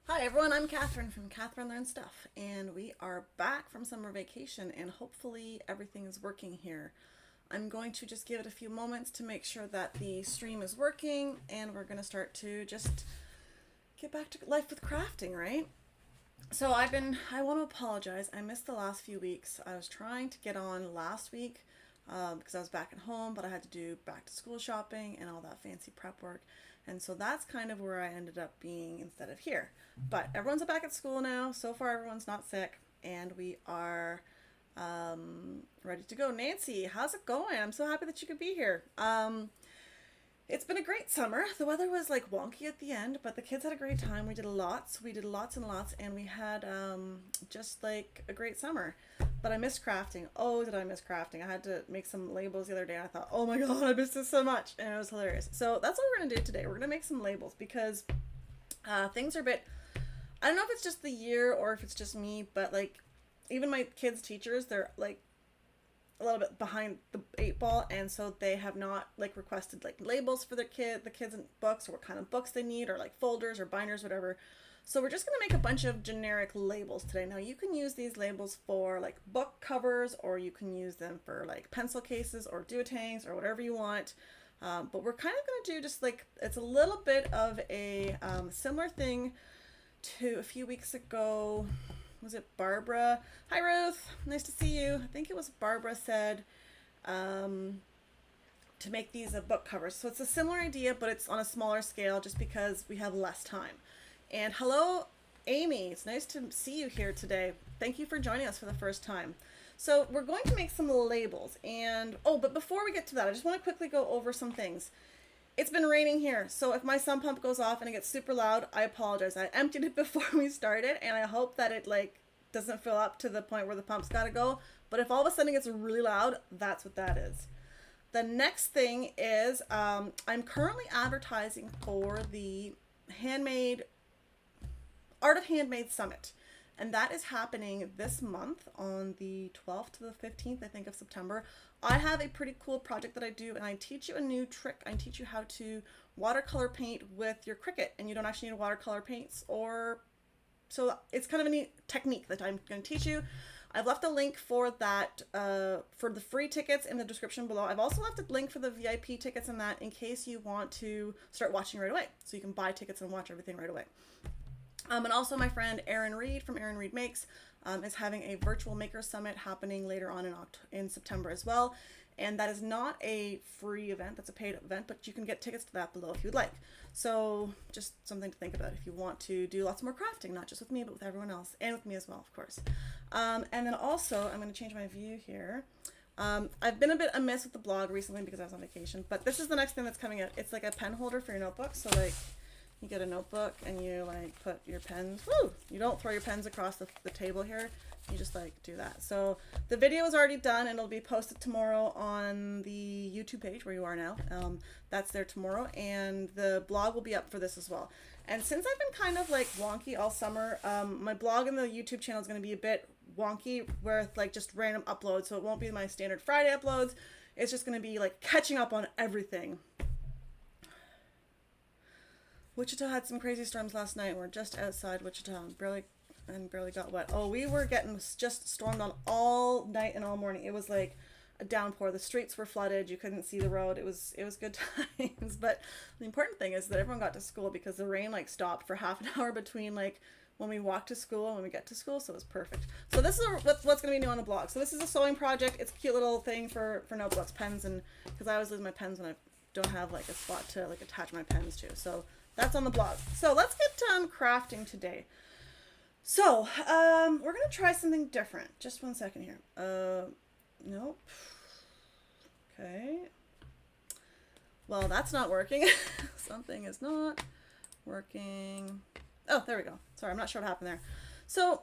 Hi everyone, I'm Katherine from Katherine Learns Stuff, and we are back from summer vacation, and hopefully everything is working here. I'm going to just give it a few moments to make sure that the stream is working, and we're going to start to just get back to life with crafting, right? So I want to apologize. I missed the last few weeks. I was trying to get on last week because I was back at home, but I had to do back to school shopping and all that fancy prep work. And so that's kind of where I ended up being instead of here. But everyone's back at school now. So far, everyone's not sick, and we are ready to go. Nancy, how's it going? I'm so happy that you could be here. It's been a great summer. The weather was like wonky at the end, but the kids had a great time. We did lots. We did lots and lots, and we had just like a great summer. But I missed crafting. Oh, did I miss crafting? I had to make some labels the other day. And I thought, oh my god, I missed this so much, and it was hilarious. So that's what we're gonna do today. We're gonna make some labels because things are a bit. I don't know if it's just the year or if it's just me, but like even my kids' teachers, they're like a little bit behind the eight ball, and so they have not like requested like labels for the kids and books, or what kind of books they need, or like folders or binders, whatever. So we're just going to make a bunch of generic labels today. Now you can use these labels for like book covers, or you can use them for like pencil cases or duotangs or whatever you want. But we're kind of going to do just like, it's a little bit of a similar thing to a few weeks ago. Was it Barbara? Hi Ruth, nice to see you. I think it was Barbara said to make these book covers. So it's a similar idea, but it's on a smaller scale just because we have less time. And hello, Amy. It's nice to see you here today. Thank you for joining us for the first time. So we're going to make some labels. And, oh, but before we get to that, I just want to quickly go over some things. It's been raining here, so if my sump pump goes off and it gets super loud, I apologize. I emptied it before we started, and I hope that it like doesn't fill up to the point where the pump's got to go. But if all of a sudden it gets really loud, that's what that is. The next thing is I'm currently advertising for the handmade Art of Handmade Summit, and that is happening this month on the 12th to the 15th, I think, of September. I have a pretty cool project that I do, and I teach you a new trick. I teach you how to watercolor paint with your Cricut, and you don't actually need watercolor paints, or so it's kind of a neat technique that I'm going to teach you. I've left a link for that for the free tickets in the description below. I've also left a link for the VIP tickets in that in case you want to start watching right away, so you can buy tickets and watch everything right away. And also my friend Erin Reed from Erin Reed Makes is having a virtual maker summit happening later on in September as well. And that is not a free event, that's a paid event, but you can get tickets to that below if you'd like. So just something to think about if you want to do lots more crafting, not just with me, but with everyone else, and with me as well, of course. And then also, I'm going to change my view here. I've been a bit amiss with the blog recently because I was on vacation, but this is the next thing that's coming out. It's like a pen holder for your notebook, so like, you get a notebook and you like put your pens, you don't throw your pens across the table here, you just like do that. So the video is already done and it'll be posted tomorrow on the YouTube page where you are now. That's there tomorrow, and the blog will be up for this as well. And since I've been kind of like wonky all summer, my blog and the YouTube channel is going to be a bit wonky with like just random uploads, so it won't be my standard Friday uploads. It's just going to be like catching up on everything. Wichita had some crazy storms last night. We're just outside Wichita and barely got wet. Oh, we were getting just stormed on all night and all morning. It was like a downpour. The streets were flooded. You couldn't see the road. It was good times. But the important thing is that everyone got to school because the rain like stopped for half an hour between like when we walk to school and when we get to school. So it was perfect. So this is what's going to be new on the blog. So this is a sewing project. It's a cute little thing for notebooks, pens, and because I always lose my pens when I don't have like a spot to like attach my pens to. So that's on the blog. So let's get crafting today. So we're gonna try something different. Just one second here. Nope. Okay. Well, that's not working. Something is not working. Oh, there we go. Sorry, I'm not sure what happened there. So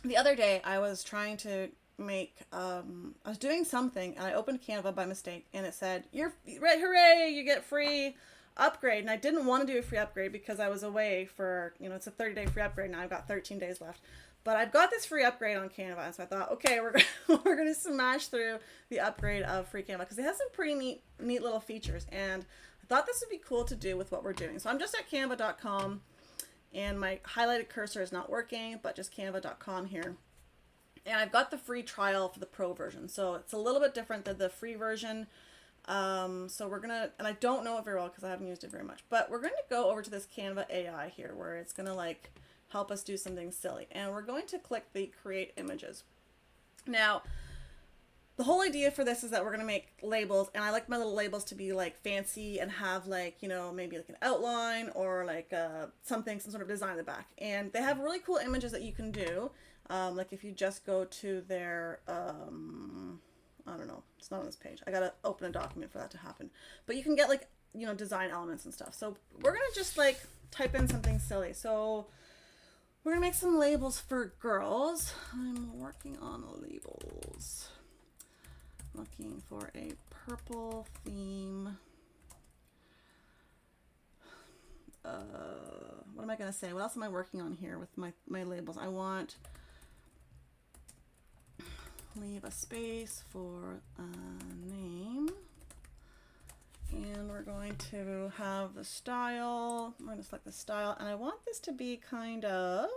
the other day I was trying to make I was doing something and I opened Canva by mistake and it said, "You're right, hooray, you get free upgrade." And I didn't want to do a free upgrade because I was away for, it's a 30-day free upgrade. Now I've got 13 days left, but I've got this free upgrade on Canva, and so I thought, okay, we're gonna smash through the upgrade of free Canva because it has some pretty neat little features, and I thought this would be cool to do with what we're doing. So I'm just at canva.com, and my highlighted cursor is not working, but just canva.com here. And I've got the free trial for the pro version. So it's a little bit different than the free version. So we're gonna, and I don't know it very well because I haven't used it very much, but we're going to go over to this Canva AI here where it's going to like help us do something silly. And we're going to click the create images. Now, the whole idea for this is that we're going to make labels, and I like my little labels to be like fancy and have like, you know, maybe like an outline or like some sort of design in the back. And they have really cool images that you can do. Like if you just go to their, I don't know, it's not on this page. I got to open a document for that to happen. But you can get like, you know, design elements and stuff. So we're going to just like type in something silly. So we're going to make some labels for girls. I'm working on labels. Looking for a purple theme. What am I going to say? What else am I working on here with my labels? I want leave a space for a name. And we're going to have the style. We're going to select the style. And I want this to be kind of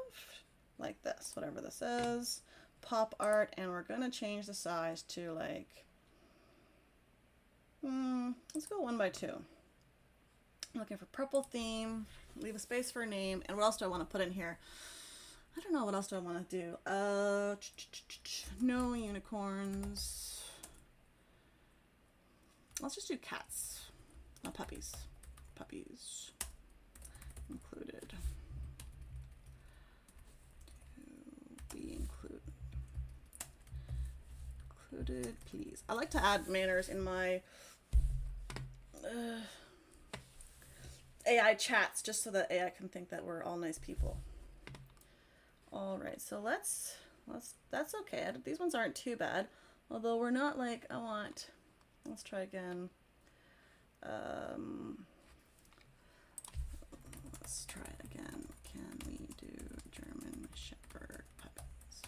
like this, whatever this is. Pop art. And we're going to change the size to like, let's go 1 by 2. I'm looking for purple theme, leave a space for a name, and what else do I want to put in here? I don't know, what else do I want to do? No unicorns. Let's just do cats, not puppies. Puppies included. To be included, please. I like to add manners in my AI chats just so that AI can think that we're all nice people. All right, so let's that's okay. These ones aren't too bad, although we're not like let's try again. Let's try it again. Can we do German Shepherd puppies?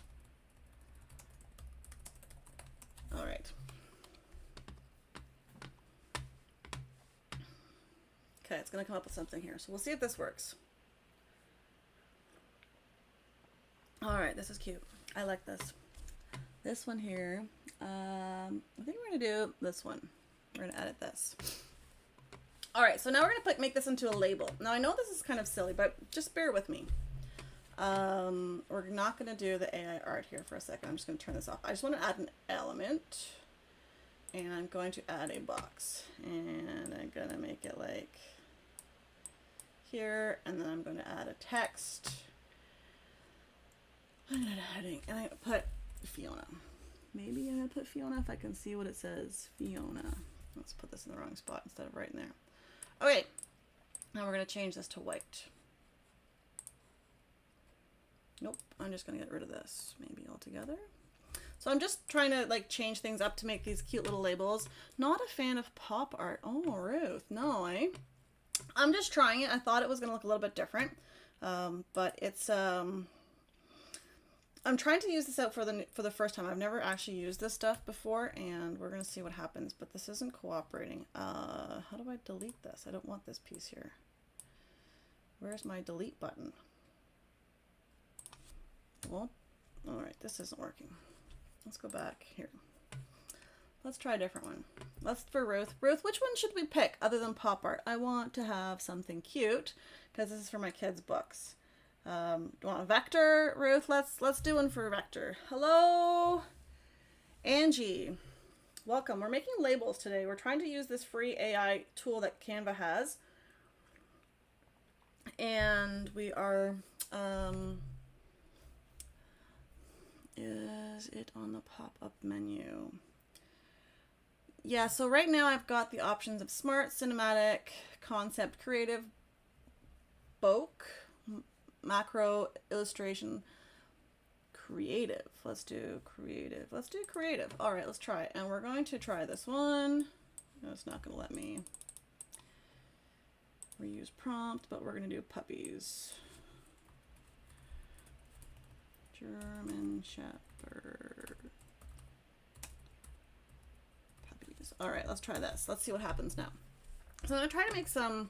All right. Okay, it's going to come up with something here. So we'll see if this works. All right, this is cute. I like this. This one here, I think we're going to do this one. We're going to edit this. All right, so now we're going to make this into a label. Now I know this is kind of silly, but just bear with me. We're not going to do the AI art here for a second. I'm just going to turn this off. I just want to add an element, and I'm going to add a box, and I'm going to make it like here, and then I'm going to add a text. I'm going to add a heading, and I'm going to put Fiona. Maybe I'm going to put Fiona if I can see what it says. Fiona. Let's put this in the wrong spot instead of right in there. Okay, now we're going to change this to white. Nope, I'm just going to get rid of this, maybe altogether. So I'm just trying to like change things up to make these cute little labels. Not a fan of pop art. Oh, Ruth, no, eh? I'm just trying it. I thought it was going to look a little bit different, but it's I'm trying to use this out for the first time. I've never actually used this stuff before, and we're going to see what happens, but this isn't cooperating. How do I delete this? I don't want this piece here. Where's my delete button? Well, all right, this isn't working. Let's go back here. Let's try a different one. Let's for Ruth. Ruth, which one should we pick other than pop art? I want to have something cute because this is for my kids' books. Do you want a vector, Ruth? Let's do one for vector. Hello, Angie. Welcome. We're making labels today. We're trying to use this free AI tool that Canva has. And we are, is it on the pop-up menu? Yeah, so right now I've got the options of smart, cinematic, concept, creative, bulk, macro, illustration, creative. Let's do creative. Let's do creative. All right, let's try it. And we're going to try this one. No, it's not going to let me reuse prompt, but we're going to do puppies. German Shepherd. Puppies. All right, let's try this. Let's see what happens now. So I'm going to try to make some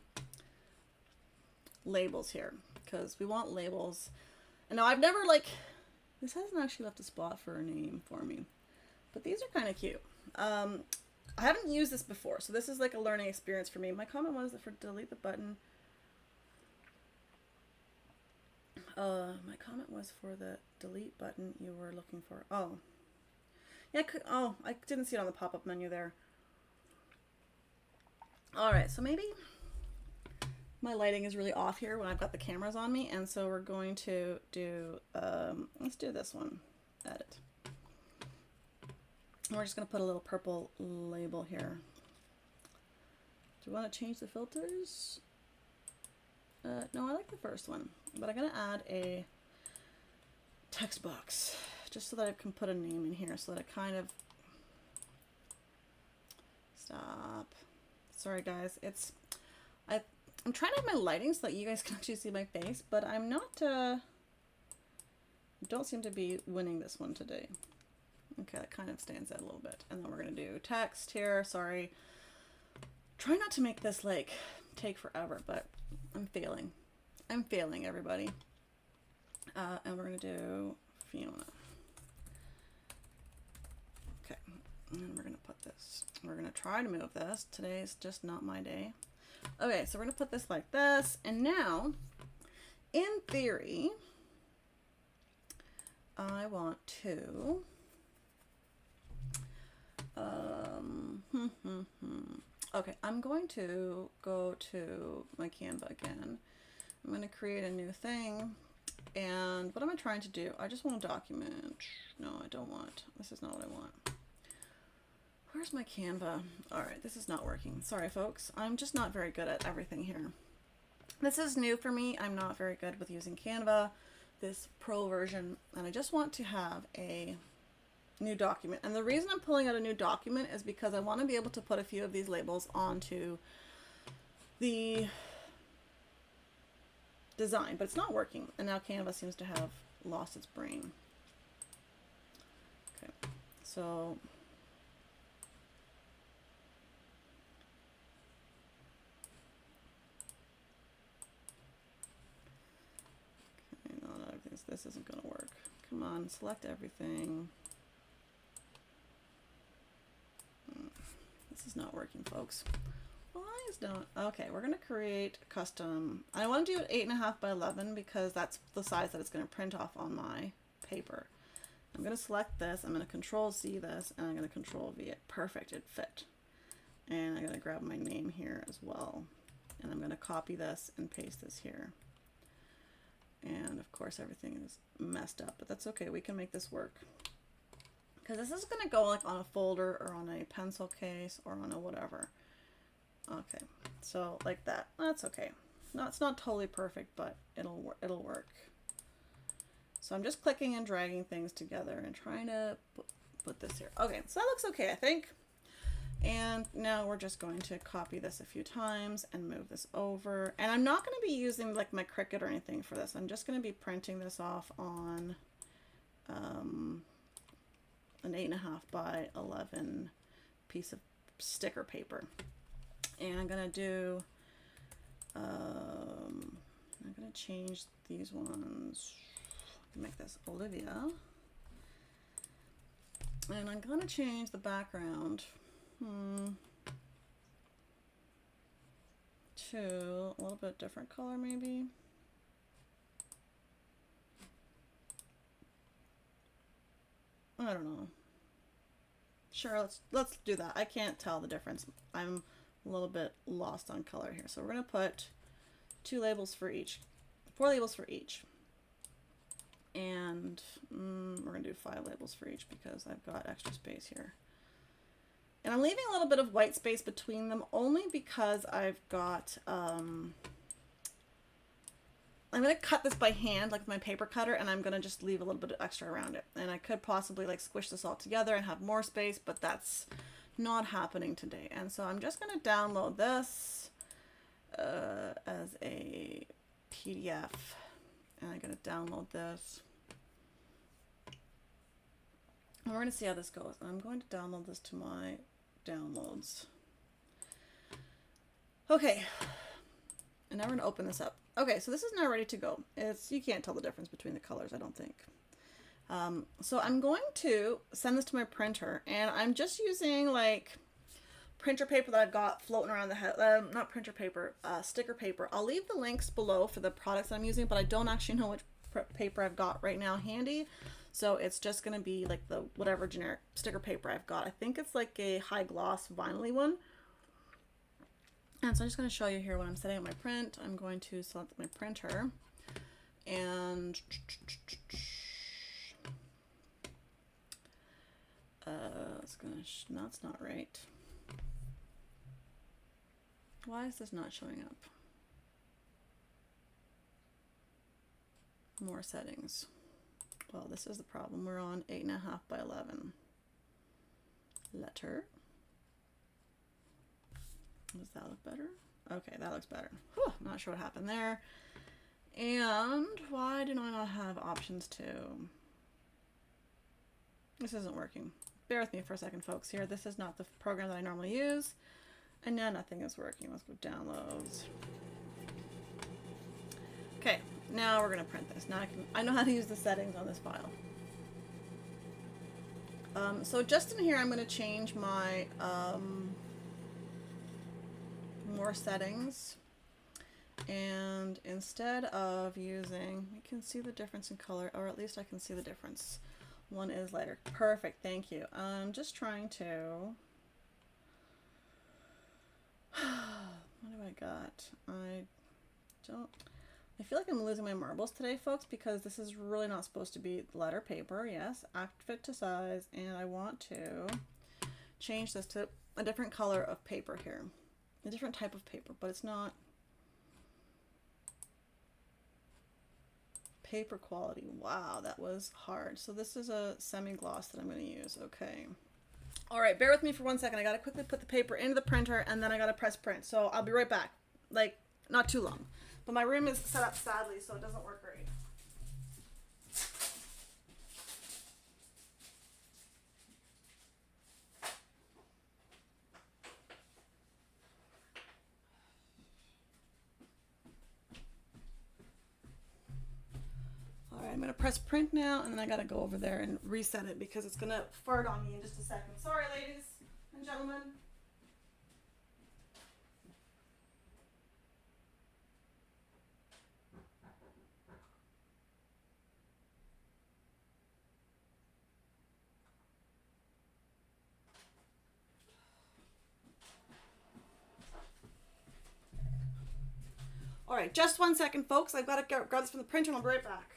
labels here because we want labels. And now I've never like, this hasn't actually left a spot for a name for me, but these are kind of cute. I haven't used this before, so this is like a learning experience for me. My comment was that for delete the button. My comment was for the delete button you were looking for. Oh, yeah. I didn't see it on the pop-up menu there. All right, so maybe my lighting is really off here when I've got the cameras on me, and so we're going to do. Let's do this one. Edit. We're just going to put a little purple label here. Do you want to change the filters? No, I like the first one, but I'm going to add a text box just so that I can put a name in here so that it kind of... Stop. Sorry, guys. I'm trying to have my lighting so that you guys can actually see my face, but I'm not... don't seem to be winning this one today. Okay, that kind of stands out a little bit. And then we're going to do text here. Sorry. Try not to make this like take forever, but I'm failing. I'm failing, everybody. And we're going to do Fiona. Okay. And then we're going to put this. We're going to try to move this. Today's just not my day. Okay, so we're going to put this like this. And now, in theory, I want to... Okay, I'm going to go to my Canva again. I'm going to create a new thing. And what am I trying to do? I just want a document. No, I don't want. This is not what I want. Where's my Canva? All right, this is not working. Sorry, folks. I'm just not very good at everything here. This is new for me. I'm not very good with using Canva, this pro version. And I just want to have a new document. And the reason I'm pulling out a new document is because I want to be able to put a few of these labels onto the design, but it's not working. And now Canva seems to have lost its brain. Okay, so okay, no, this isn't going to work. Come on, select everything. This is not working, folks. Why is not? Okay, we're going to create custom. I want to do it 8.5 by 11 because that's the size that it's going to print off on my paper. I'm going to select this. I'm going to Control Z this, and I'm going to Control V it. Perfect, it fit. And I'm going to grab my name here as well. And I'm going to copy this and paste this here. And of course, everything is messed up, but that's okay. We can make this work. Because this is going to go like on a folder or on a pencil case or on a whatever. Okay, so like that. That's okay. No, it's not totally perfect, but it'll work. So I'm just clicking and dragging things together and trying to put this here. Okay, so that looks okay, I think. And now we're just going to copy this a few times and move this over. And I'm not going to be using like my Cricut or anything for this. I'm just going to be printing this off on an 8.5 by 11 piece of sticker paper. And I'm going to do, I'm going to change these ones, make this Olivia. And I'm going to change the background to a little bit different color maybe. I don't know. Sure, let's do that. I can't tell the difference. I'm a little bit lost on color here. So we're going to put 4 labels for each. And we're going to do 5 labels for each because I've got extra space here. And I'm leaving a little bit of white space between them only because I've got, I'm going to cut this by hand, like my paper cutter, and I'm going to just leave a little bit of extra around it. And I could possibly like squish this all together and have more space, but that's not happening today. And so I'm just going to download this as a PDF. And I'm going to download this. And we're going to see how this goes. I'm going to download this to my downloads. Okay. And now we're gonna open this up. Okay, so this is now ready to go. You can't tell the difference between the colors, I don't think. So I'm going to send this to my printer, and I'm just using like printer paper that I've got floating around the house. Not printer paper, sticker paper. I'll leave the links below for the products that I'm using, but I don't actually know which paper I've got right now handy. So it's just going to be like the whatever generic sticker paper I've got. I think it's like a high gloss vinyl-y one. And so I'm just going to show you here when I'm setting up my print. I'm going to select my printer, and that's not right. Why is this not showing up? More settings. Well, this is the problem. We're on 8.5 by 11. Letter. Does that look better? Okay, that looks better. Whew, not sure what happened there. And why do I not have options to? This isn't working. Bear with me for a second, folks. Here, this is not the program that I normally use. And now nothing is working. Let's go downloads. Okay, now we're gonna print this. Now I know how to use the settings on this file. So just in here, I'm gonna change my more settings. And instead of using, you can see the difference in color, or at least I can see the difference. One is lighter. Perfect, thank you. I'm just trying to, what have I got? I feel like I'm losing my marbles today, folks, because this is really not supposed to be letter paper. Yes, act fit to size, and I want to change this to a different color of paper here. A different type of paper, but it's not paper quality. Wow, that was hard. So this is a semi-gloss that I'm going to use. Okay. All right, bear with me for 1 second. I got to quickly put the paper into the printer, and then I got to press print. So I'll be right back. Like, not too long. But my room is set up sadly, so it doesn't work great. I'm going to press print now, and then I got to go over there and reset it because it's going to fart on me in just a second. Sorry, ladies and gentlemen. All right, just 1 second, folks. I've got to grab this from the printer, and I'll be right back.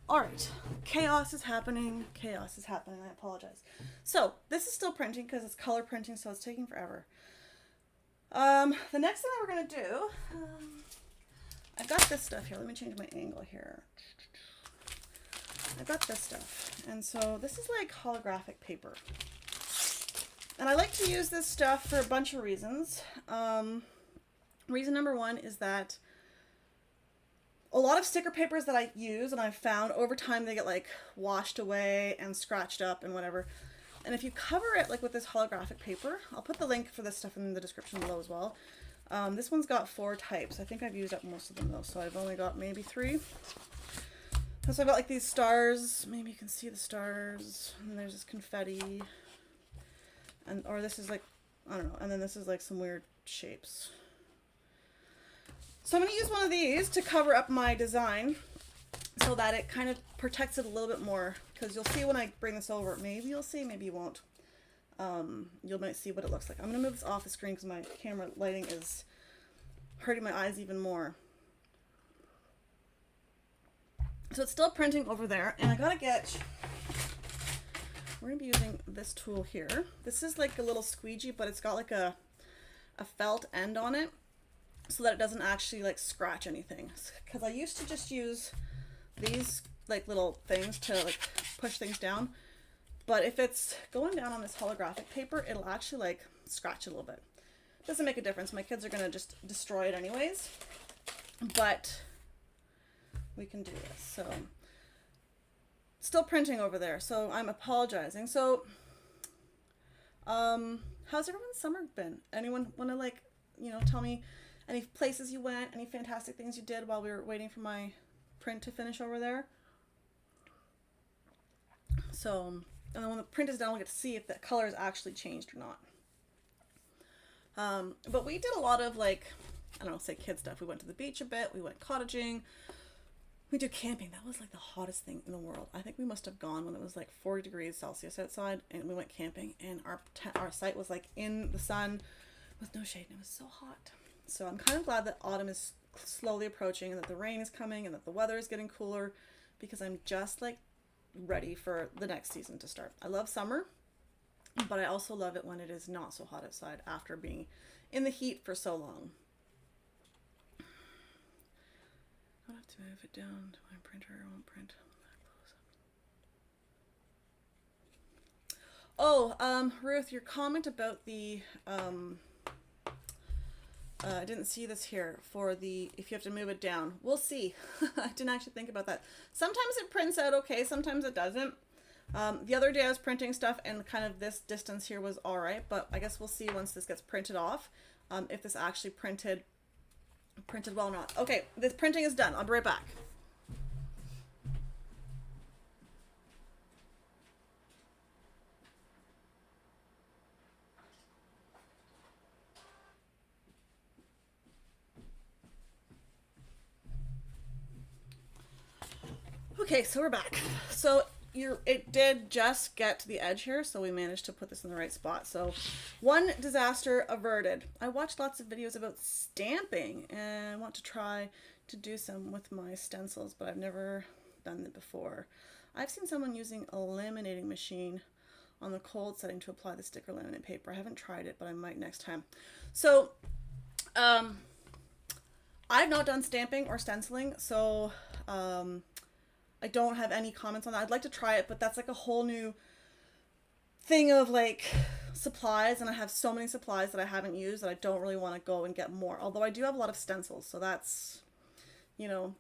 All right, chaos is happening. Chaos is happening. I apologize. So this is still printing because it's color printing, so it's taking forever. The next thing that we're gonna do, I've got this stuff here. Let me change my angle here. I've got this stuff, and so this is like holographic paper, and I like to use this stuff for a bunch of reasons. Reason number one is that a lot of sticker papers that I use and I've found over time, they get like washed away and scratched up and whatever. And if you cover it like with this holographic paper, I'll put the link for this stuff in the description below as well. This one's got 4 types. I think I've used up most of them though, so I've only got maybe 3. So I've got like these stars, maybe you can see the stars, and there's this confetti, or this is like, I don't know, and then this is like some weird shapes. So I'm going to use one of these to cover up my design so that it kind of protects it a little bit more, because you'll see when I bring this over, maybe you'll see, maybe you won't. You might see what it looks like. I'm going to move this off the screen because my camera lighting is hurting my eyes even more. So it's still printing over there, and I got to get, we're going to be using this tool here. This is like a little squeegee, but it's got like a felt end on it, so that it doesn't actually like scratch anything. Because I used to just use these like little things to like push things down, but if it's going down on this holographic paper, it'll actually like scratch a little bit. doesn't make a difference. My kids are going to just destroy it anyways, but we can do this. So still printing over there, so I'm apologizing. So how's everyone's summer been? Anyone want to, like, you know, tell me any places you went, any fantastic things you did while we were waiting for my print to finish over there? So, and then when the print is done, we'll get to see if the colors actually changed or not. But we did a lot of, like, I don't know, say kid stuff. We went to the beach a bit. We went cottaging. We did camping. That was like the hottest thing in the world. I think we must have gone when it was like 40 degrees Celsius outside, and we went camping, and our site was like in the sun with no shade, and it was so hot. So I'm kind of glad that autumn is slowly approaching, and that the rain is coming, and that the weather is getting cooler, because I'm just like ready for the next season to start. I love summer, but I also love it when it is not so hot outside after being in the heat for so long. I'll have to move it down to my printer. It won't print that close. Oh, Ruth, your comment about the I didn't see this here for the if you have to move it down. We'll see. I didn't actually think about that. Sometimes it prints out okay, sometimes it doesn't. The other day I was printing stuff, and kind of this distance here was all right, but I guess we'll see once this gets printed off if this actually printed well or not. Okay, this printing is done. I'll be right back. Okay, so we're back. So it did just get to the edge here, so we managed to put this in the right spot. So one disaster averted. I watched lots of videos about stamping, and I want to try to do some with my stencils, but I've never done it before. I've seen someone using a laminating machine on the cold setting to apply the sticker laminate paper. I haven't tried it, but I might next time. So I've not done stamping or stenciling, so I don't have any comments on that. I'd like to try it, but that's like a whole new thing of like supplies, and I have so many supplies that I haven't used that I don't really want to go and get more. Although I do have a lot of stencils, so that's, you know,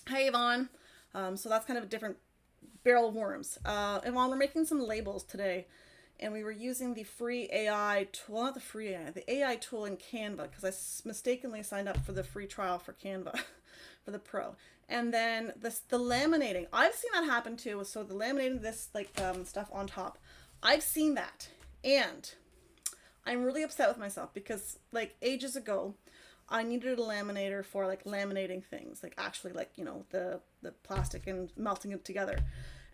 hey Yvonne. So that's kind of a different barrel of worms. Yvonne, we're making some labels today, and we were using the free AI tool, well, not the free AI, the AI tool in Canva, because I mistakenly signed up for the free trial for Canva for the Pro. And then the laminating, I've seen that happen too. So the laminating this like stuff on top, I've seen that, and I'm really upset with myself because like ages ago, I needed a laminator for like laminating things, like actually like, you know, the plastic and melting it together.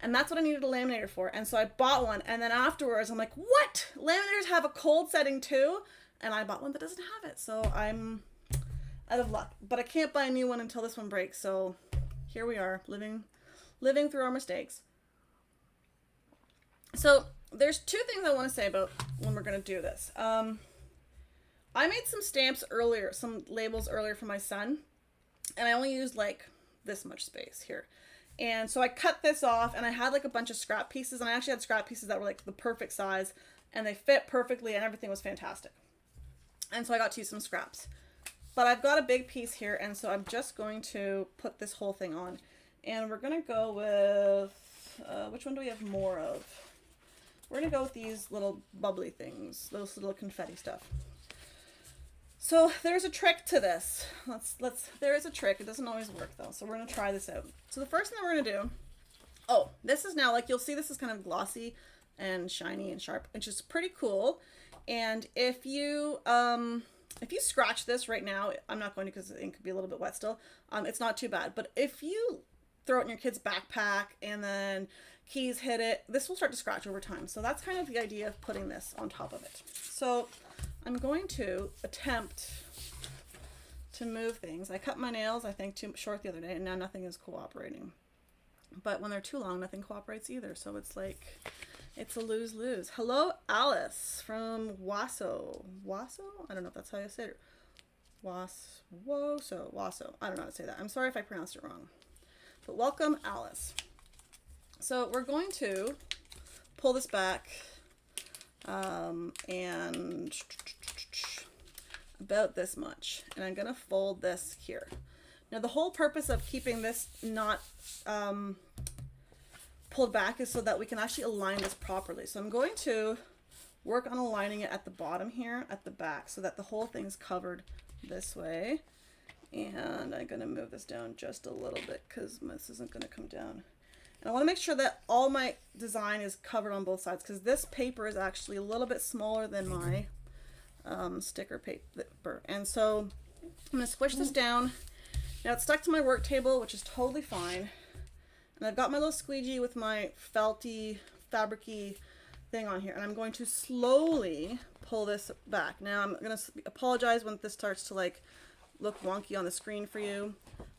And that's what I needed a laminator for. And so I bought one, and then afterwards I'm like, what? Laminators have a cold setting too? And I bought one that doesn't have it. So I'm out of luck, but I can't buy a new one until this one breaks. So here we are, living through our mistakes. So there's two things I want to say about when we're going to do this. I made some stamps earlier, some labels earlier for my son, and I only used like this much space here. And so I cut this off, and I had like a bunch of scrap pieces, and I actually had scrap pieces that were like the perfect size, and they fit perfectly, and everything was fantastic. And so I got to use some scraps. But I've got a big piece here, and so I'm just going to put this whole thing on. And we're going to go with, which one do we have more of? We're going to go with these little bubbly things, those little confetti stuff. So there's a trick to this. There is a trick. It doesn't always work though. So we're going to try this out. So the first thing that we're going to do, oh, this is now, like you'll see, this is kind of glossy and shiny and sharp, which is pretty cool. And if you scratch this right now, I'm not going to because the ink could be a little bit wet still. It's not too bad. But if you throw it in your kid's backpack and then keys hit it, this will start to scratch over time. So that's kind of the idea of putting this on top of it. So I'm going to attempt to move things. I cut my nails, I think, too short the other day, and now nothing is cooperating. But when they're too long, nothing cooperates either. So it's like, it's a lose-lose. Hello, Alice from Waso. Waso? I don't know if that's how you say it. Waso. I don't know how to say that. I'm sorry if I pronounced it wrong. But welcome, Alice. So we're going to pull this back and about this much, and I'm gonna fold this here. Now the whole purpose of keeping this not pulled back is so that we can actually align this properly. So I'm going to work on aligning it at the bottom here, at the back, so that the whole thing's covered this way. And I'm gonna move this down just a little bit because this isn't gonna come down. And I wanna make sure that all my design is covered on both sides, because this paper is actually a little bit smaller than my sticker paper. And so I'm gonna squish this down. Now it's stuck to my work table, which is totally fine. And I've got my little squeegee with my felty, fabricy thing on here. And I'm going to slowly pull this back. Now I'm gonna apologize when this starts to like look wonky on the screen for you.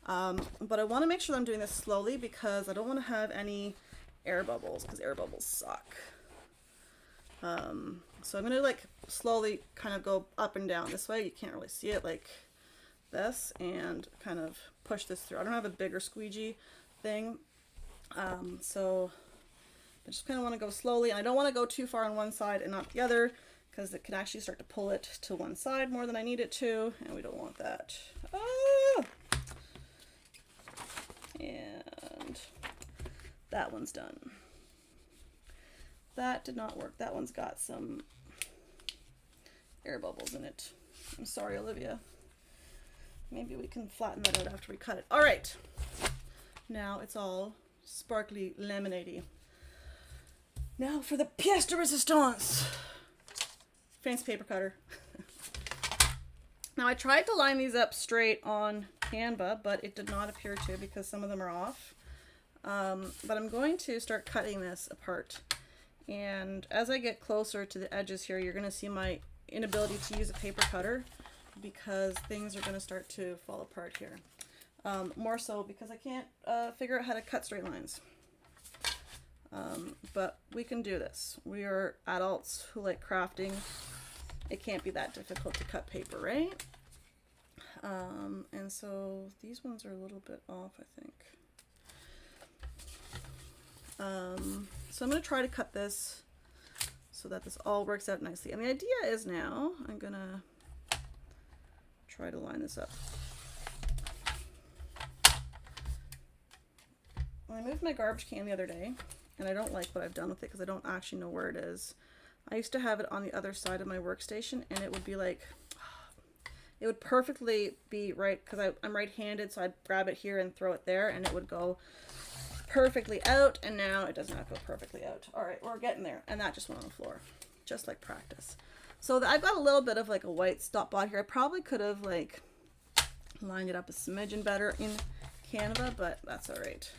But I wanna make sure that I'm doing this slowly because I don't wanna have any air bubbles, because air bubbles suck. So I'm gonna like slowly kind of go up and down this way. You can't really see it, like this, and kind of push this through. I don't have a bigger squeegee thing, so I just kind of want to go slowly. And I don't want to go too far on one side and not the other, because it can actually start to pull it to one side more than I need it to, and we don't want that. Ah! And that one's done. That did not work. That one's got some air bubbles in it. I'm sorry, Olivia. Maybe we can flatten that out after we cut it. All right. Now it's all sparkly lemonade-y. Now for the pièce de résistance. Fancy paper cutter. Now I tried to line these up straight on Canva, but it did not appear to, because some of them are off. But I'm going to start cutting this apart. And as I get closer to the edges here, you're going to see my inability to use a paper cutter, because things are going to start to fall apart here. More so because I can't figure out how to cut straight lines. But we can do this. We are adults who like crafting. It can't be that difficult to cut paper, right? And so these ones are a little bit off, I think. So I'm going to try to cut this so that this all works out nicely. And the idea is now I'm going to try to line this up. I moved my garbage can the other day, and I don't like what I've done with it because I don't actually know where it is. I used to have it on the other side of my workstation, and it would be like, it would perfectly be right, because I'm right-handed, so I'd grab it here and throw it there, and it would go perfectly out, and now it does not go perfectly out. All right, we're getting there, and that just went on the floor, just like practice. So I've got a little bit of like a white spot here. I probably could have like lined it up a smidgen better in Canva, but that's all right.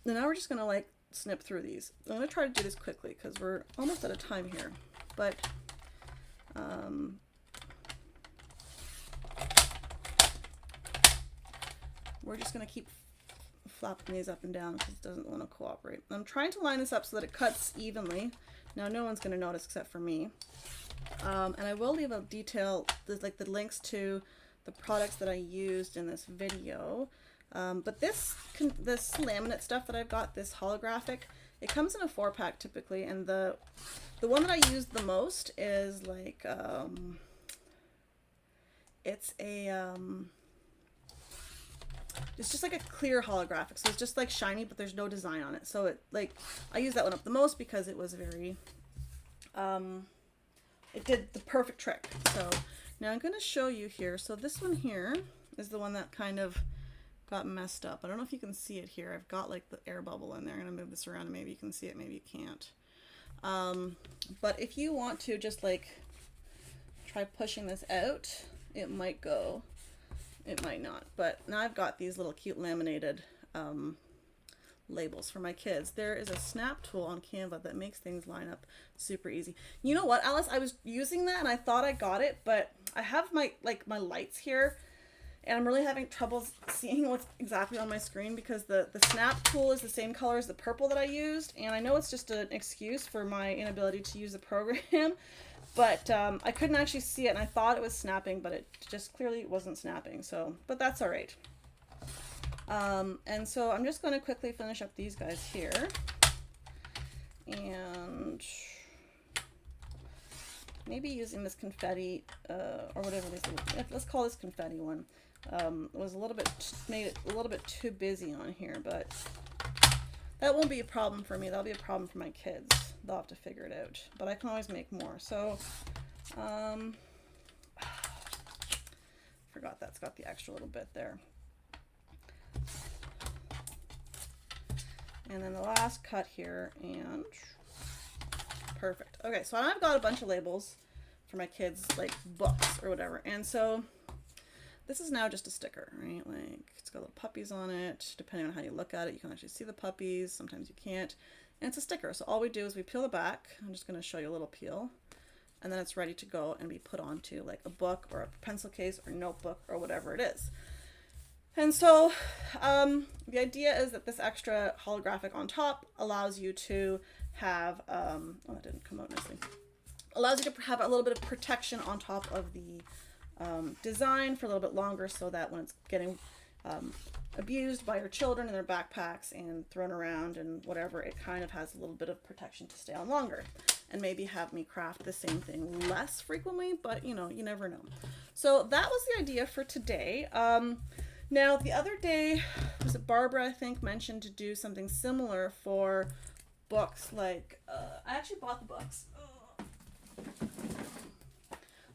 And now we're just gonna like snip through these. I'm gonna try to do this quickly because we're almost out of time here, but we're just gonna keep flapping these up and down because it doesn't want to cooperate. I'm trying to line this up so that it cuts evenly. Now no one's gonna notice except for me. And I will leave a detail, like the links to the products that I used in this video. But this laminate stuff that I've got, this holographic, it comes in a 4-pack typically, and the one that I use the most is like it's just like a clear holographic, so it's just like shiny, but there's no design on it. So it like I use that one up the most because it was very it did the perfect trick. So now I'm going to show you here. So this one here is the one that kind of got messed up. I don't know if you can see it here. I've got like the air bubble in there. I'm going to move this around and maybe you can see it, maybe you can't. But if you want to just like try pushing this out, it might go, it might not. But now I've got these little cute laminated labels for my kids. There is a snap tool on Canva that makes things line up super easy. You know what, Alice? I was using that and I thought I got it, but I have my lights here and I'm really having trouble seeing what's exactly on my screen because the snap tool is the same color as the purple that I used, and I know it's just an excuse for my inability to use the program, but I couldn't actually see it and I thought it was snapping, but it just clearly wasn't snapping. So, but that's all right. And so I'm just going to quickly finish up these guys here, and maybe using this confetti, or whatever this is. Let's call this confetti one. Was a little bit, made it a little bit too busy on here, but that won't be a problem for me. That'll be a problem for my kids. They'll have to figure it out, but I can always make more. So, forgot that's got the extra little bit there. And then the last cut here, and perfect. Okay, so I've got a bunch of labels for my kids, like books or whatever. And so this is now just a sticker, right? Like it's got little puppies on it. Depending on how you look at it, you can actually see the puppies. Sometimes you can't. And it's a sticker. So all we do is we peel the back. I'm just going to show you a little peel. And then it's ready to go and be put onto like a book or a pencil case or notebook or whatever it is. And so the idea is that this extra holographic on top allows you to have, oh, that didn't come out nicely. Allows you to have a little bit of protection on top of the design for a little bit longer, so that when it's getting abused by your children in their backpacks and thrown around and whatever, it kind of has a little bit of protection to stay on longer. And maybe have me craft the same thing less frequently, but you know, you never know. So that was the idea for today. Now the other day, was it Barbara, I think, mentioned to do something similar for books. Like, I actually bought the books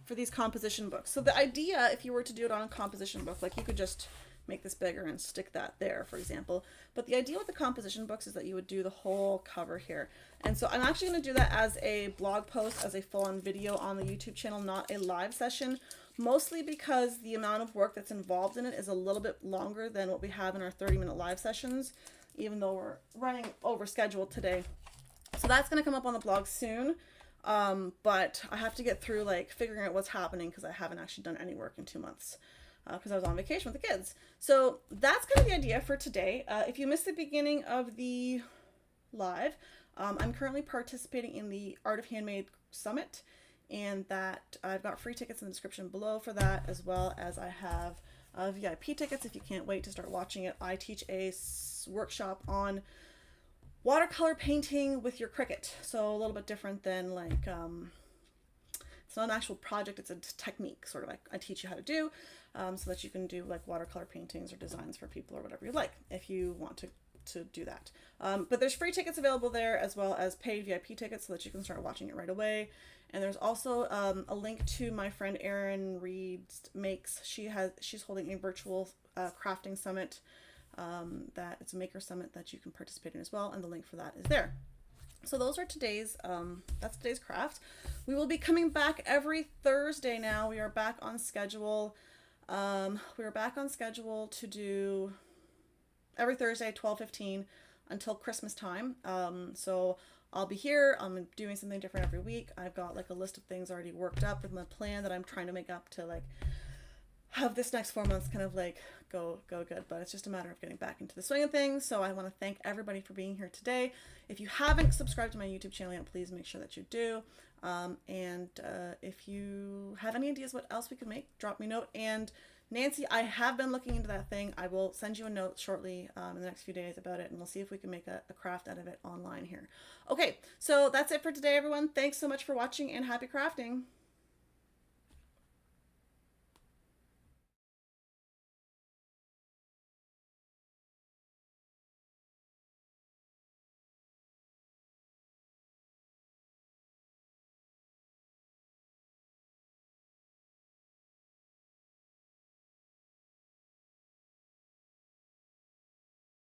for these composition books. So the idea, if you were to do it on a composition book, like you could just make this bigger and stick that there, for example. But the idea with the composition books is that you would do the whole cover here. And so I'm actually going to do that as a blog post, as a full-on video on the YouTube channel, not a live session, mostly because the amount of work that's involved in it is a little bit longer than what we have in our 30-minute live sessions, even though we're running over schedule today. So that's going to come up on the blog soon. But I have to get through like figuring out what's happening because I haven't actually done any work in 2 months. Because I was on vacation with the kids. So that's kind of the idea for today. If you missed the beginning of the live, I'm currently participating in the Art of Handmade Summit, and that I've got free tickets in the description below for that, as well as I have VIP tickets if you can't wait to start watching it. I teach a workshop on watercolor painting with your Cricut. So a little bit different than like, it's not an actual project, it's a technique, sort of like I teach you how to do, so that you can do like watercolor paintings or designs for people or whatever you like, if you want to do that. But there's free tickets available there, as well as paid VIP tickets, so that you can start watching it right away. And there's also a link to my friend Erin Reed's Makes. She's holding a virtual crafting summit, that it's a maker summit that you can participate in as well, and the link for that is there. So those are today's, that's today's craft. We will be coming back every Thursday now. We are back on schedule. We are back on schedule to do every Thursday, 12:15 until Christmas time. So I'll be here. I'm doing something different every week. I've got like a list of things already worked up with my plan that I'm trying to make up to like have this next 4 months kind of like go good, but it's just a matter of getting back into the swing of things. So I want to thank everybody for being here today. If you haven't subscribed to my YouTube channel yet, please make sure that you do. And if you have any ideas what else we could make, drop me a note. And Nancy, I have been looking into that thing. I will send you a note shortly in the next few days about it, and we'll see if we can make a craft out of it online here. Okay, so that's it for today, everyone. Thanks so much for watching, and happy crafting.